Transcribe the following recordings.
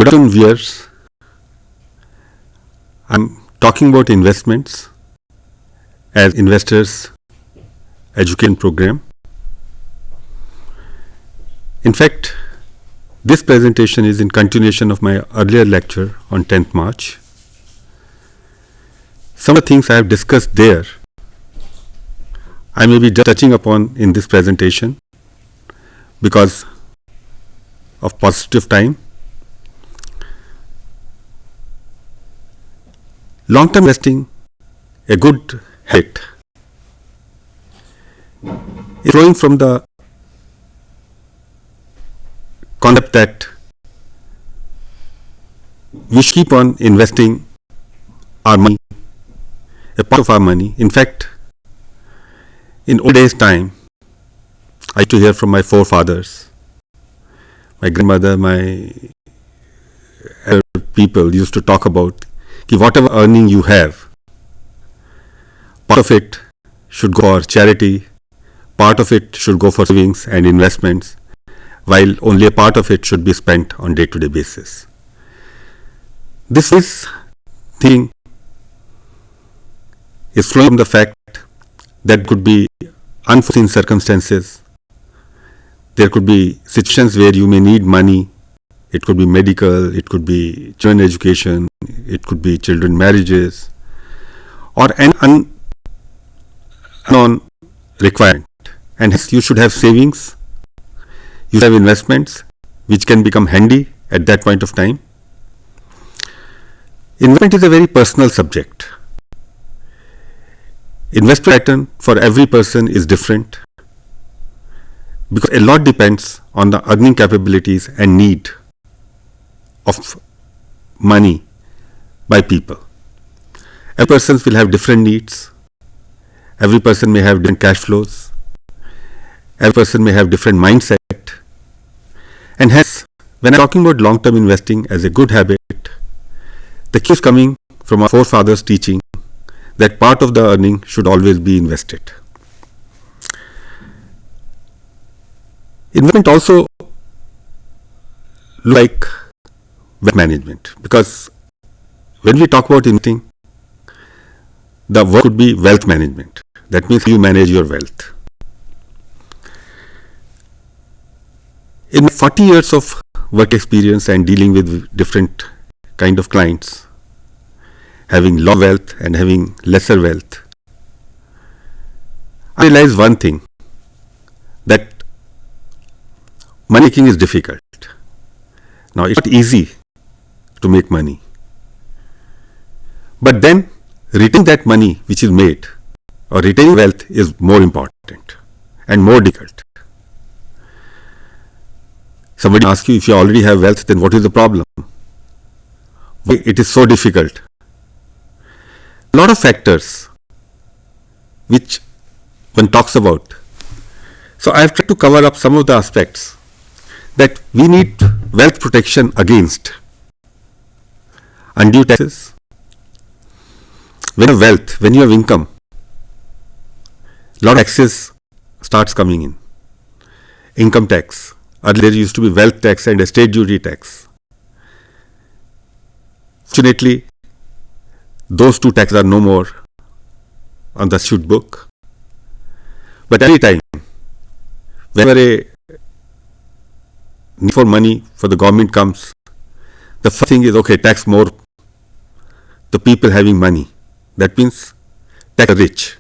Good afternoon, viewers. I'm talking about investments as investors education program. In fact, this presentation is in continuation of my earlier lecture on 10th March. Some of the things I have discussed there, I may be just touching upon in this presentation because of positive time. Long-term investing, a good habit, is flowing from the concept that we should keep on investing our money, a part of our money. In fact, in old days time, I used to hear from my forefathers, my grandmother, my elder people used to talk about whatever earning you have, part of it should go for charity, part of it should go for savings and investments, while only a part of it should be spent on day-to-day basis. This thing is flowing from the fact that could be unforeseen circumstances. There could be situations where you may need money. It could be medical, it could be children education, it could be children marriages, or an unknown requirement. And hence you should have savings, you should have investments which can become handy at that point of time. Investment is a very personal subject. Investment pattern for every person is different because a lot depends on the earning capabilities and need of money by people. Every person will have different needs. Every person may have different cash flows. Every person may have different mindset. And hence, when I'm talking about long-term investing as a good habit, the key is coming from our forefathers' teaching that part of the earning should always be invested. Investment also like wealth management, because when we talk about investing, the word could be wealth management. That means you manage your wealth. In 40 years of work experience and dealing with different kind of clients, having low wealth and having lesser wealth, I realized one thing, that money making is difficult. Now it's not easy to make money, but then retaining that money which is made or retaining wealth is more important and more difficult. Somebody asks you, if you already have wealth, then what is the problem? Why it is so difficult? A lot of factors which one talks about. So I have tried to cover up some of the aspects that we need wealth protection against undue taxes. When you have wealth, when you have income, a lot of taxes starts coming in. Income tax. Earlier there used to be wealth tax and estate duty tax. Fortunately, those two taxes are no more on the statute book. But every time, whenever a need for money for the government comes, the first thing is, okay, tax more the people having money. That means tax the rich.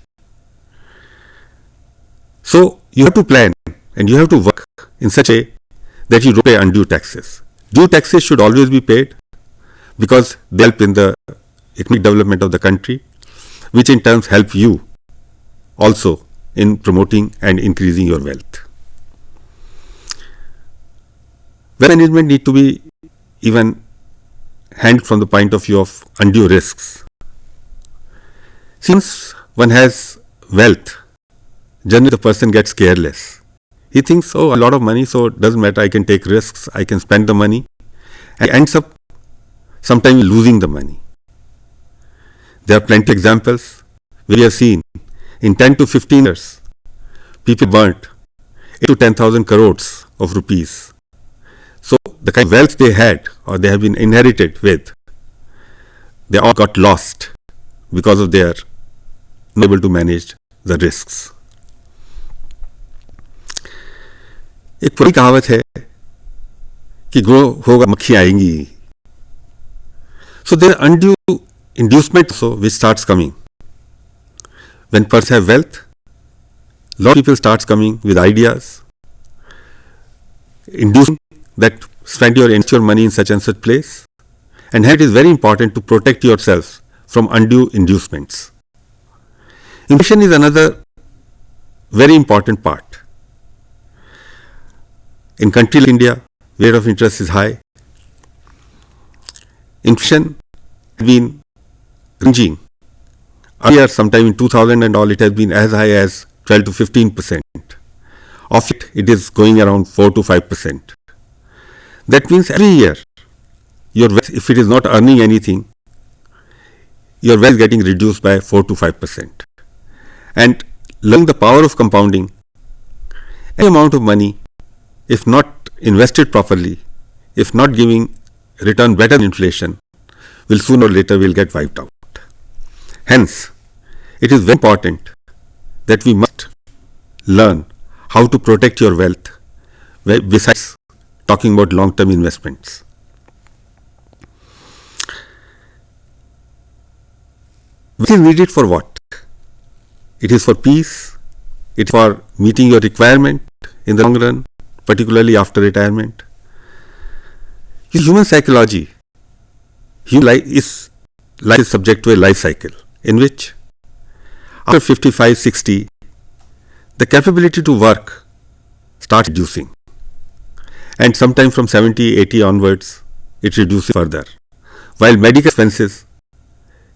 So you have to plan and you have to work in such a way that you don't pay undue taxes. Due taxes should always be paid because they help in the economic development of the country, which in turn help you also in promoting and increasing your wealth. Wealth management need to be even handled from the point of view of undue risks. Since one has wealth, generally the person gets careless. He thinks, oh, a lot of money, so it doesn't matter, I can take risks, I can spend the money, and ends up sometimes losing the money. There are plenty of examples where we have seen in 10 to 15 years, people burnt 8 to 10,000 crores of rupees So the kind of wealth they had or they have been inherited with, they all got lost because of their not able to manage the risks. एक पुरानी कहावत है कि grow होगा मक्खी आएंगी. So there are undue inducement also which starts coming. When persons have wealth, a lot of people starts coming with ideas, inducing that spend your money in such and such place, and hence it is very important to protect yourself from undue inducements. Inflation is another very important part. In country like India, rate of interest is high. Inflation has been ranging. Earlier, sometime in 2000 and all, it has been as high as 12 to 15%. Of it is going around 4 to 5%. That means every year, your wealth, if it is not earning anything, your wealth is getting reduced by 4 to 5%. And learning the power of compounding, any amount of money, if not invested properly, if not giving return better than inflation, will sooner or later will get wiped out. Hence, it is very important that we must learn how to protect your wealth besides talking about long-term investments. Which is needed for what? It is for peace, it is for meeting your requirement in the long run, particularly after retirement. Human psychology, human life is subject to a life cycle in which after 55, 60, the capability to work starts reducing. And sometime from 70, 80 onwards, it reduces further, while medical expenses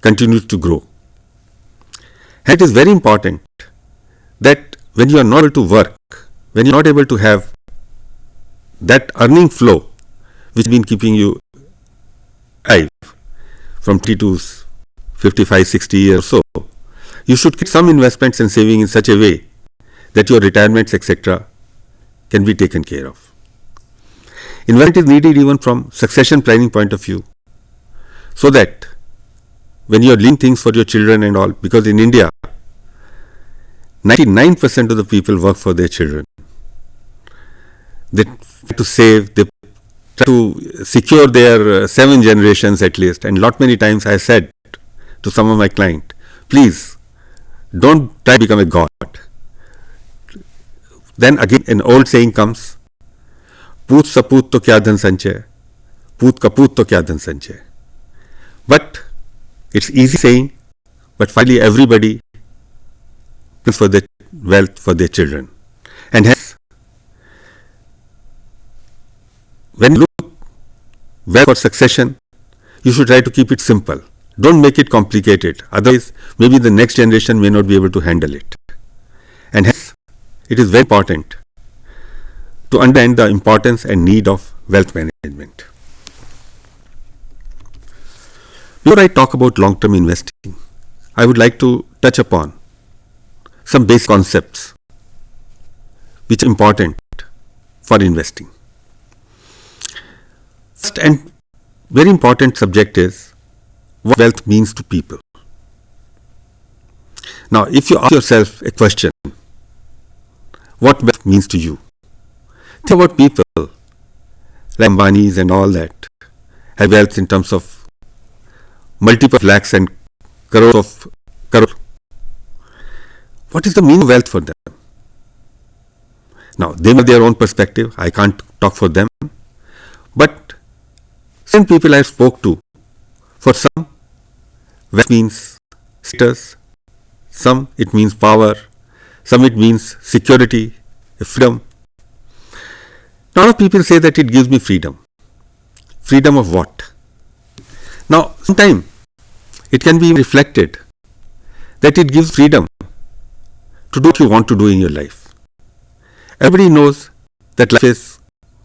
continue to grow. And it is very important that when you are not able to work, when you are not able to have that earning flow which has been keeping you alive from 30 to 55, 60 years or so, you should keep some investments and saving in such a way that your retirements, etc., can be taken care of. Investment is needed even from succession planning point of view, so that when you are leaving things for your children and all, because in India, 99% of the people work for their children. They try to save, they try to secure their 7 generations at least. And lot many times I said to some of my clients, please don't try to become a god. Then again an old saying comes, पूत सपूत तो क्या धन संचय, पूत कपूत तो क्या धन संचय. But it's easy saying, but finally everybody plans for their wealth for their children. And hence, when you look well for succession, you should try to keep it simple. Don't make it complicated. Otherwise, maybe the next generation may not be able to handle it. And hence, it is very important to understand the importance and need of wealth management. Before I talk about long-term investing, I would like to touch upon some basic concepts which are important for investing. First and very important subject is what wealth means to people. Now, if you ask yourself a question, what wealth means to you? Think about people like Ambanis and all that have wealth in terms of multiple lakhs and crores of crores. What is the meaning of wealth for them? Now, they have their own perspective. I can't talk for them. But some people I spoke to, for some, wealth means status, some it means power, some it means security, freedom. A lot of people say that it gives me freedom. Freedom of what? Now, sometimes it can be reflected that it gives freedom to do what you want to do in your life. Everybody knows that life is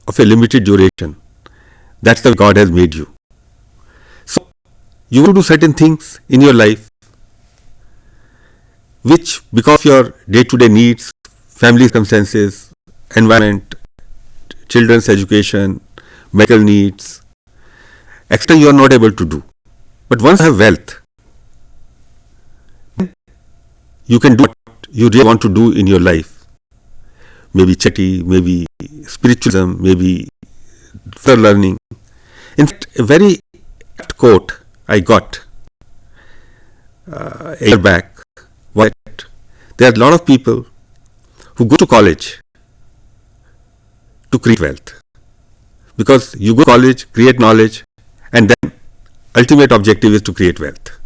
of a limited duration. That's the way God has made you. So, you want to do certain things in your life which, because of your day-to-day needs, family circumstances, environment, children's education, medical needs, extra you are not able to do. But once you have wealth, you can do what you really want to do in your life. Maybe charity, maybe spiritualism, maybe further learning. In fact, a very apt quote I got a year back was that there are a lot of people who go to college to create wealth. Because you go to college, create knowledge, and then ultimate objective is to create wealth.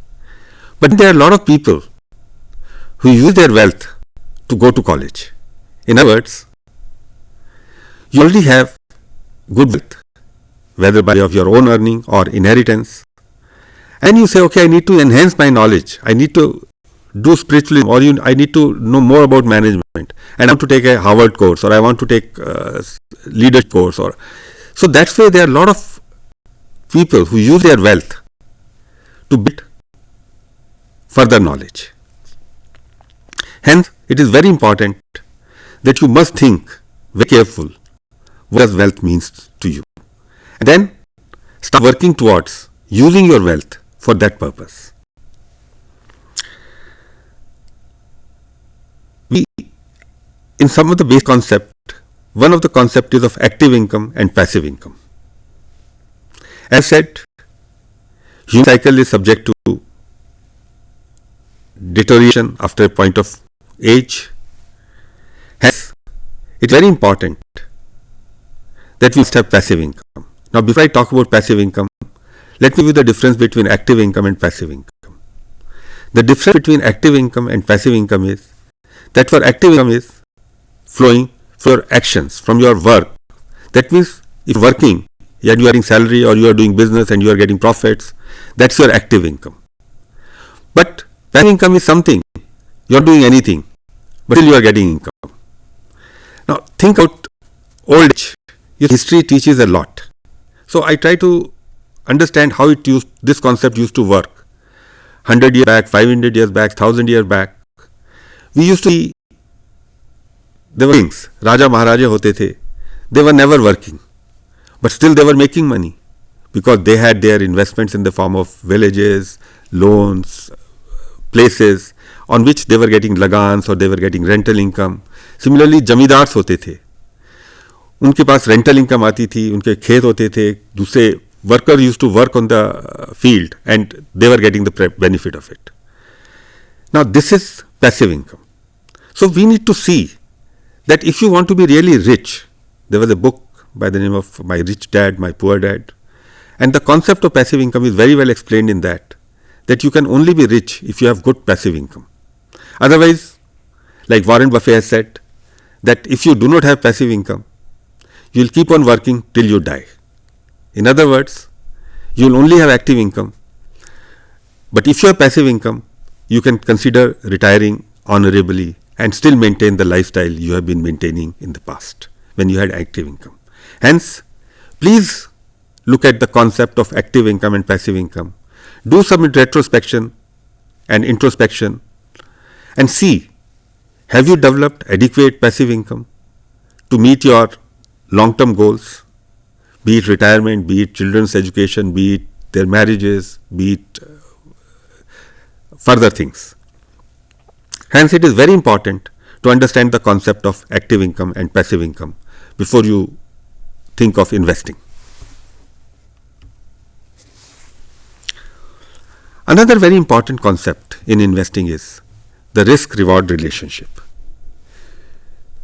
But there are a lot of people who use their wealth to go to college. In other words, you already have good wealth, whether by way of your own earning or inheritance, and you say, okay, I need to enhance my knowledge, I need to do spiritualism, or I need to know more about management, and I want to take a Harvard course, or I want to take a leadership course, or so that's why there are a lot of people who use their wealth to build further knowledge. Hence, it is very important that you must think very careful what does wealth means to you, and then start working towards using your wealth for that purpose. In some of the basic concept, one of the concept is of active income and passive income. As said, human cycle is subject to deterioration after a point of age. Hence, it's very important that we must have passive income. Now, before I talk about passive income, let me give you the difference between active income and passive income. The difference between active income and passive income is that for active income is flowing for your actions, from your work. That means if working, you are getting salary, or you are doing business and you are getting profits, that's your active income. But passive income is something, you are doing anything, but still you are getting income. Now think about old age. Your history teaches a lot. So I try to understand how this concept used to work. 100 years back, 500 years back, 1000 years back. We used to see, there were kings, Raja Maharaja hote the. They were never working, but still they were making money because they had their investments in the form of villages, loans, places on which they were getting lagans or they were getting rental income. Similarly, जमींदार होते थे, उनके पास rental income आती थी, उनके खेत होते थे, दूसरे workers used to work on the field and they were getting the benefit of it. Now this is passive income. So we need to see that if you want to be really rich, there was a book by the name of My Rich Dad, My Poor Dad, and the concept of passive income is very well explained in that you can only be rich if you have good passive income. Otherwise, like Warren Buffett has said, that if you do not have passive income, you will keep on working till you die. In other words, you will only have active income, but if you have passive income, you can consider retiring honorably and still maintain the lifestyle you have been maintaining in the past when you had active income. Hence, please look at the concept of active income and passive income. Do some retrospection and introspection and see, have you developed adequate passive income to meet your long-term goals, be it retirement, be it children's education, be it their marriages, be it further things. Hence, it is very important to understand the concept of active income and passive income before you think of investing. Another very important concept in investing is the risk-reward relationship.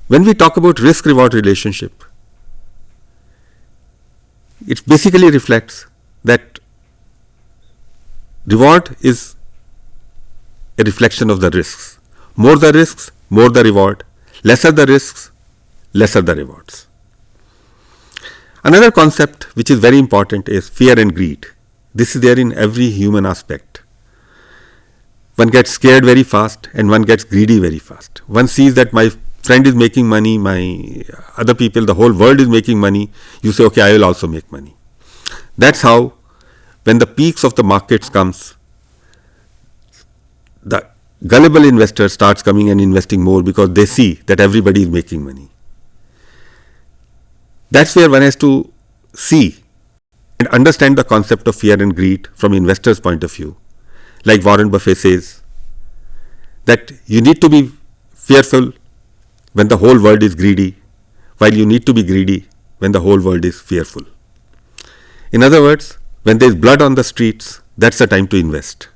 When we talk about risk-reward relationship, it basically reflects that reward is a reflection of the risks. More the risks, more the reward. Lesser the risks, lesser the rewards. Another concept which is very important is fear and greed. This is there in every human aspect. One gets scared very fast and one gets greedy very fast. One sees that my friend is making money, my other people, the whole world is making money. You say, okay, I will also make money. That's how when the peaks of the markets comes, the gullible investor starts coming and investing more because they see that everybody is making money. That's where one has to see and understand the concept of fear and greed from investors' point of view, like Warren Buffett says, that you need to be fearful when the whole world is greedy, while you need to be greedy when the whole world is fearful. In other words, when there is blood on the streets, that's the time to invest.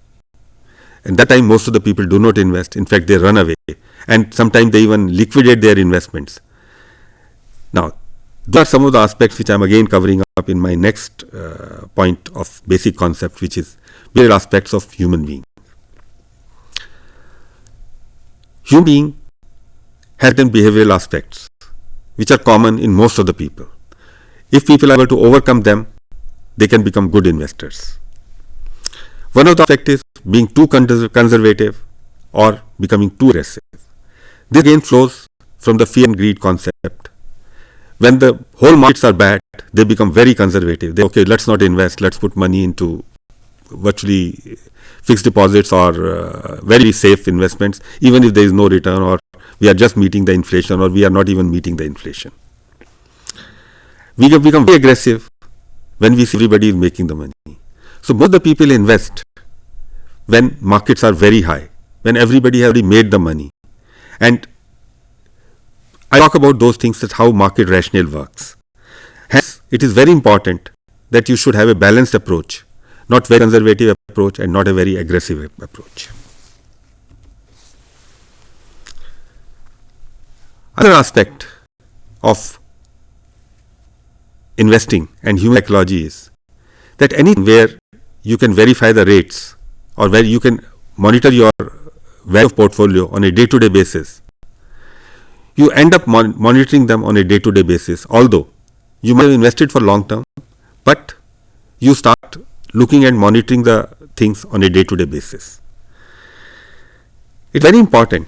And that time most of the people do not invest. In fact, they run away. And sometimes they even liquidate their investments. Now, those are some of the aspects which I am again covering up in my next point of basic concept, which is behavioral aspects of human being. Human being has certain behavioral aspects which are common in most of the people. If people are able to overcome them, they can become good investors. One of the aspects is being too conservative or becoming too aggressive. This again flows from the fear and greed concept. When the whole markets are bad, they become very conservative. They okay, let's not invest, let's put money into virtually fixed deposits or very safe investments, even if there is no return, or we are just meeting the inflation, or we are not even meeting the inflation. We have become very aggressive when we see everybody is making the money. So both the people invest when markets are very high, when everybody has already made the money. And I talk about those things, as how market rationale works. Hence, it is very important that you should have a balanced approach, not very conservative approach and not a very aggressive approach. Another aspect of investing and human psychology is that anything where you can verify the rates or where you can monitor your value of portfolio on a day-to-day basis, you end up monitoring them on a day-to-day basis, although you might have invested for long term, but you start looking and monitoring the things on a day-to-day basis. It's very important,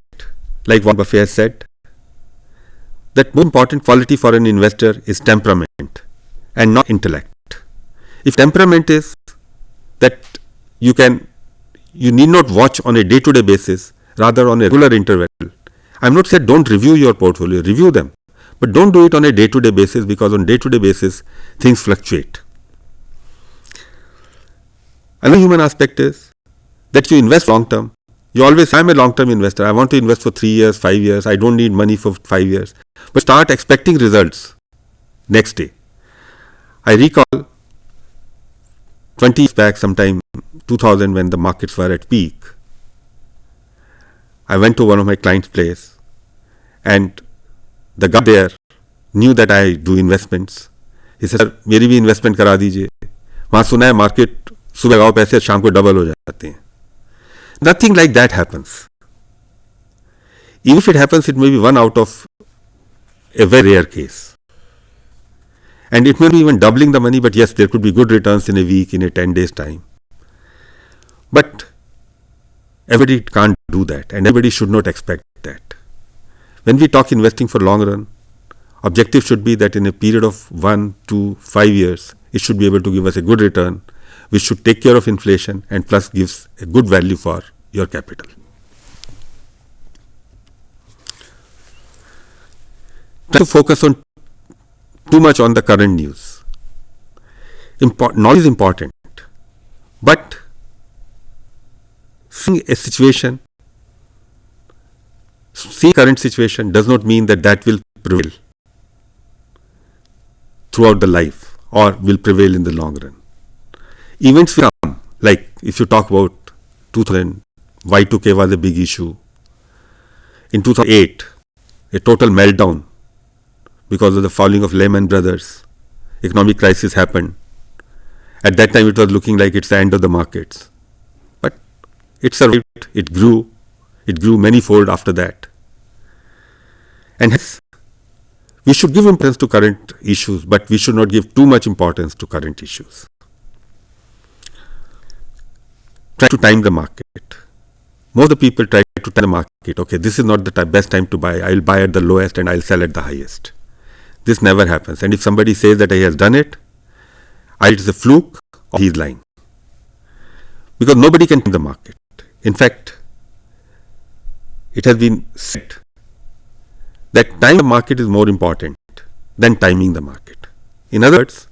like Warren Buffett has said, that most important quality for an investor is temperament and not intellect. If temperament is that you need not watch on a day-to-day basis, rather on a regular interval. I am not saying don't review your portfolio, review them, but don't do it on a day-to-day basis, because on day-to-day basis things fluctuate. Another human aspect is that you invest long term. You always say, I am a long term investor, I want to invest for 3 years, 5 years, I don't need money for 5 years. But start expecting results next day. I recall 20 years back, sometime 2000, when the markets were at peak, I went to one of my clients' place, and the guy there knew that I do investments. He said, sir मेरी भी investment करा दीजिए, वहाँ सुना है market सुबह लगाओ पैसे शाम को double हो जाते हैं. Nothing like that happens. Even if it happens, it may be one out of a very rare case. And it may be even doubling the money, but yes, there could be good returns in a week, in a 10 days time. But everybody can't do that, and everybody should not expect that. When we talk investing for long run, objective should be that in a period of 1 to 5 years, it should be able to give us a good return, which should take care of inflation and plus gives a good value for your capital. Try to focus on too much on the current news. Knowledge is important, but seeing a situation, seeing current situation does not mean that that will prevail throughout the life or will prevail in the long run. Events will come, like if you talk about 2000, Y2K was a big issue. In 2008, a total meltdown because of the falling of Lehman Brothers. Economic crisis happened. At that time, it was looking like it's the end of the markets. But it survived, it grew many-fold after that. And hence, we should give importance to current issues, but we should not give too much importance to current issues. Try to time the market. Most of the people try to time the market. Okay, this is not the best time to buy. I will buy at the lowest and I will sell at the highest. This never happens. And if somebody says that he has done it, either it is a fluke or he is lying. Because nobody can time the market. In fact, it has been said that time the market is more important than timing the market. In other words,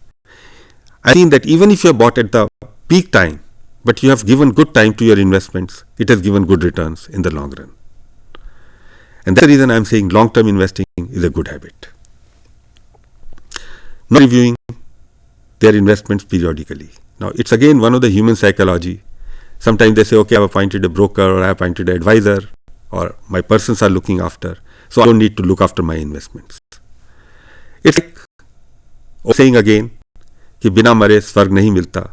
I've seen that even if you have bought at the peak time, but you have given good time to your investments, it has given good returns in the long run. And that's the reason I'm saying long-term investing is a good habit. Not reviewing their investments periodically. Now, it's again one of the human psychology. Sometimes they say, okay, I've appointed a broker or I've appointed an advisor or my persons are looking after, so I don't need to look after my investments. It's like saying again, कि बिना मरे स्वर्ग नहीं मिलता.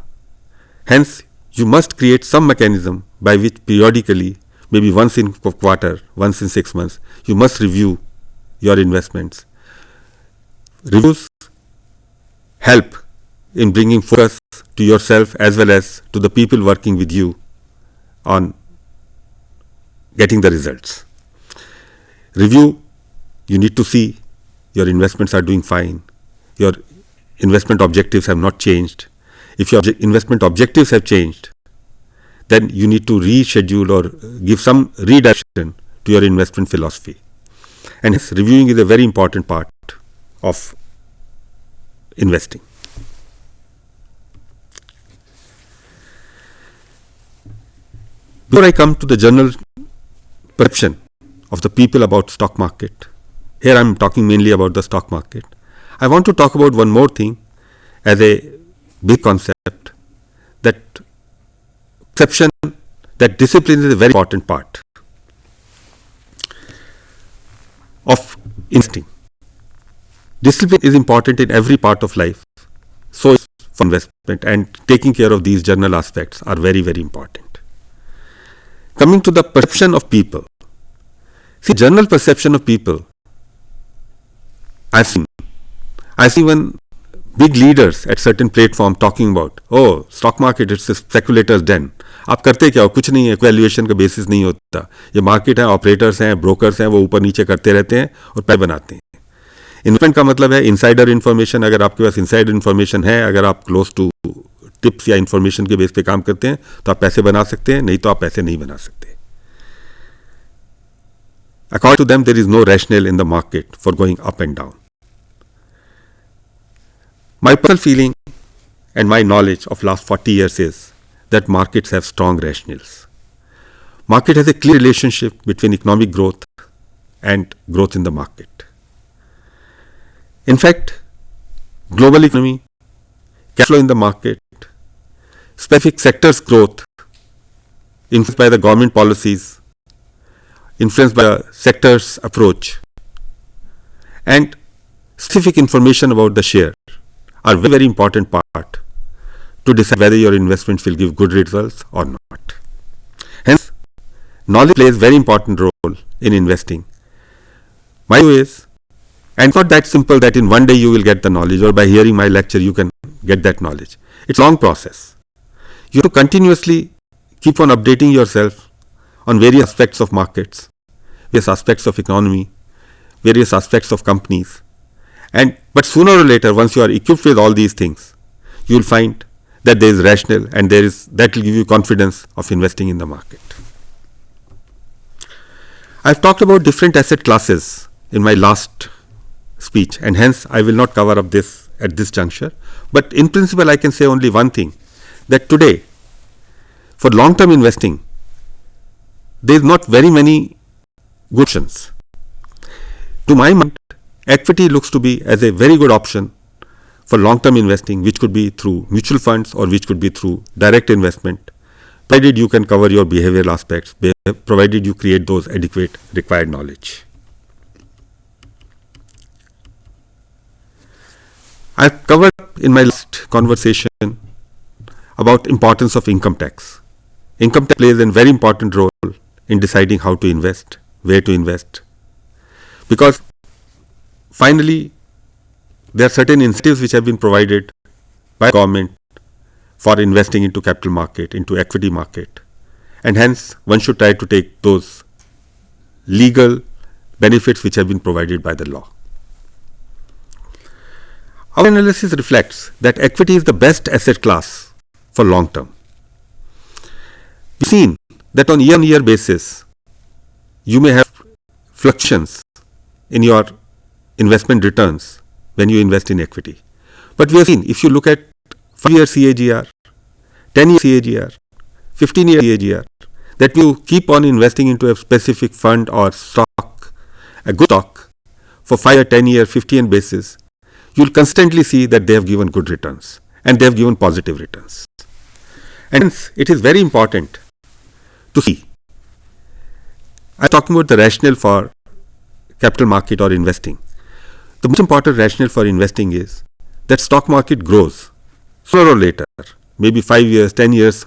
Hence, you must create some mechanism by which periodically, maybe once in a quarter, once in 6 months, you must review your investments. Reviews help in bringing focus to yourself as well as to the people working with you on getting the results. Review, you need to see your investments are doing fine, your investment objectives have not changed. If your investment objectives have changed, then you need to reschedule or give some redirection to your investment philosophy. And hence, reviewing is a very important part of investing. Before I come to the general perception of the people about stock market, here I am talking mainly about the stock market. I want to talk about one more thing as a big concept, that perception that discipline is a very important part of investing. Discipline is important in every part of life. So is for investment, and taking care of these general aspects are very, very important. Coming to the perception of people. See, general perception of people, I've seen even big leaders at certain platform talking about, oh, stock market, it's a speculator's den. आप करते क्या हो? कुछ नहीं है, कोई valuation का basis नहीं होता. ये मार्केट है, ऑपरेटर्स हैं, ब्रोकर्स हैं, वो ऊपर नीचे करते रहते हैं और पैसे बनाते हैं. इन्वेस्टमेंट का मतलब है इनसाइडर इन्फॉर्मेशन. अगर आपके पास इनसाइडर इन्फॉर्मेशन है, अगर आप क्लोज टू टिप्स या इन्फॉर्मेशन के बेस पे काम करते हैं, तो आप पैसे बना सकते हैं, नहीं तो आप पैसे नहीं बना सकते. According to them, there is no rationale in the market for going up and down. My personal feeling and my knowledge of last 40 years is that markets have strong rationales. Market has a clear relationship between economic growth and growth in the market. In fact, global economy, cash flow in the market, specific sectors growth, influenced by the government policies, influenced by the sector's approach, and specific information about the share are very, very important part to decide whether your investments will give good results or not. Hence, knowledge plays very important role in investing. My view is, and it's not that simple that in one day you will get the knowledge or by hearing my lecture you can get that knowledge. It's a long process. You have to continuously keep on updating yourself on various aspects of markets, various aspects of economy, various aspects of companies. But sooner or later, once you are equipped with all these things, you will find that there is rationale and that will give you confidence of investing in the market. I've talked about different asset classes in my last speech, and hence I will not cover up this at this juncture. But in principle, I can say only one thing, that today, for long-term investing, there is not very many good options. To my mind, equity looks to be as a very good option for long-term investing, which could be through mutual funds or which could be through direct investment, provided you can cover your behavioral aspects, provided you create those adequate required knowledge. I've covered in my last conversation about importance of income tax. Income tax plays a very important role in deciding how to invest, where to invest, because finally there are certain incentives which have been provided by government for investing into capital market, into equity market, and hence one should try to take those legal benefits which have been provided by the law. Our analysis reflects that equity is the best asset class for long term. We've seen that on year-on-year basis, you may have fluctuations in your investment returns when you invest in equity. But we have seen, if you look at 5-year CAGR, 10-year CAGR, 15-year CAGR, that you keep on investing into a specific fund or stock, a good stock, for 5-year, 10-year, 15-year basis, you'll constantly see that they have given good returns and they have given positive returns. And hence, it is very important to see. I'm talking about the rationale for capital market or investing. The most important rationale for investing is that stock market grows sooner or later, maybe 5 years, 10 years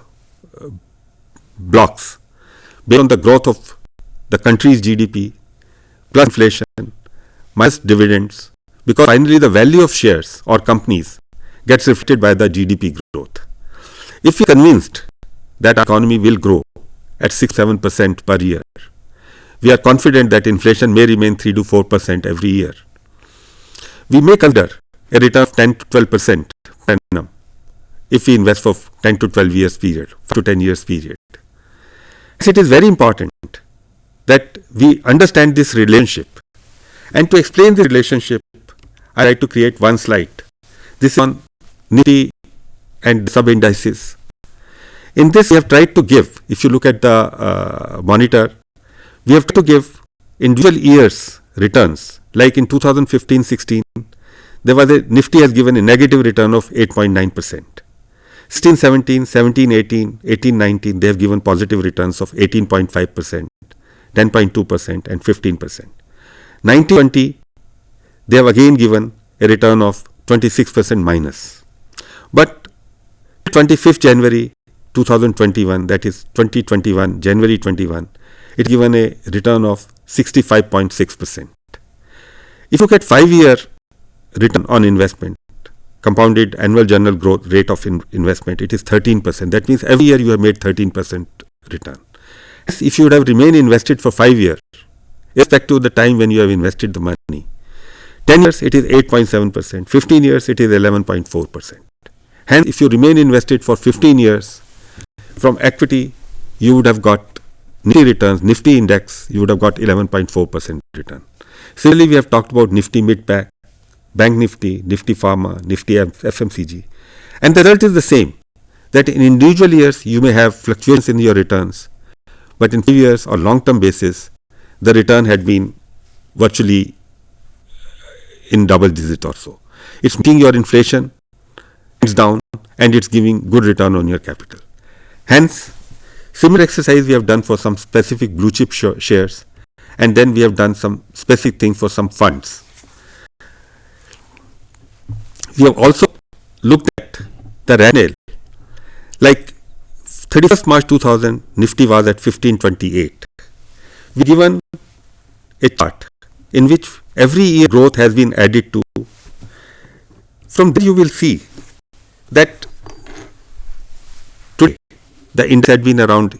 blocks, based on the growth of the country's GDP plus inflation minus dividends, because finally the value of shares or companies gets reflected by the GDP growth. If we are convinced that our economy will grow at 6-7% per year, we are confident that inflation may remain 3 to 4% every year. We may consider a return of 10 to 12% per annum if we invest for 10 to 12 years period, 5 to 10 years period. So it is very important that we understand this relationship. And to explain the relationship, I like to create one slide. This is on Nifty and sub-indices. In this, we have tried to give, if you look at the monitor, we have to give individual years returns. Like in 2015-16, there was a Nifty has given a negative return of 8.9%. 16-17, 17-18, 18-19, they have given positive returns of 18.5%, 10.2% and 15%. 19-20, they have again given a return of 26% minus. But 25th January 2021, that is 2021, January 21, it given a return of 65.6%. If you look at 5-year return on investment, compounded annual general growth rate of investment, it is 13%. That means every year you have made 13% return. If you would have remained invested for 5 years, irrespective of the time when you have invested the money, 10 years it is 8.7%, 15 years it is 11.4%. Hence, if you remain invested for 15 years, from equity you would have got Nifty returns, Nifty index, you would have got 11.4% return. Similarly, we have talked about Nifty mid-pack, Bank Nifty, Nifty Pharma, Nifty FMCG. And the result is the same, that in individual years you may have fluctuations in your returns, but in 5 years or long-term basis, the return had been virtually in double digit or so. It's making your inflation, it's down, and it's giving good return on your capital. Hence, similar exercise we have done for some specific blue chip shares, and then we have done some specific things for some funds. We have also looked at the rationale. Like 31st March 2000, Nifty was at 1528. We given a chart in which every year growth has been added to. From there you will see that today the index had been around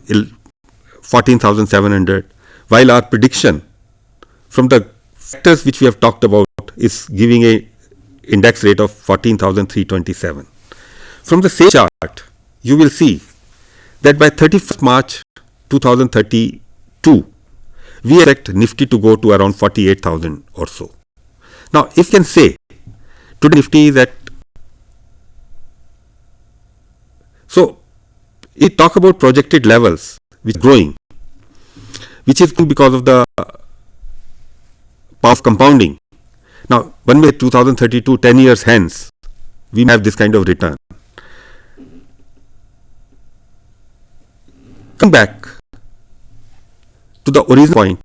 14,700, while our prediction from the factors which we have talked about is giving a index rate of 14,327. From the same chart, you will see that by 31st March 2032, we expect Nifty to go to around 48,000 or so. Now, if you can say, today Nifty is at, so it talk about projected levels which are growing, which is because of the power of compounding. Now, one way 2032, 10 years hence, we may have this kind of return. Come back to the original point.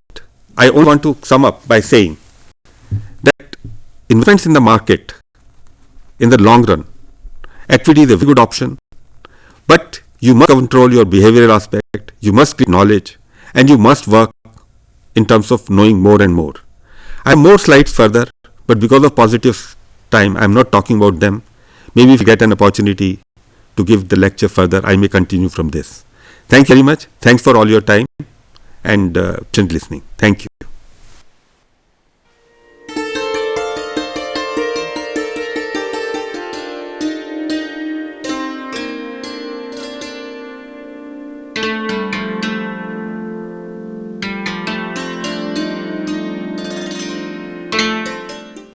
I only want to sum up by saying that investments in the market in the long run, equity is a very good option, but you must control your behavioral aspect, you must create knowledge, and you must work in terms of knowing more and more. I have more slides further, but because of positive time, I am not talking about them. Maybe if you get an opportunity to give the lecture further, I may continue from this. Thank you very much. Thanks for all your time and listening. Thank you.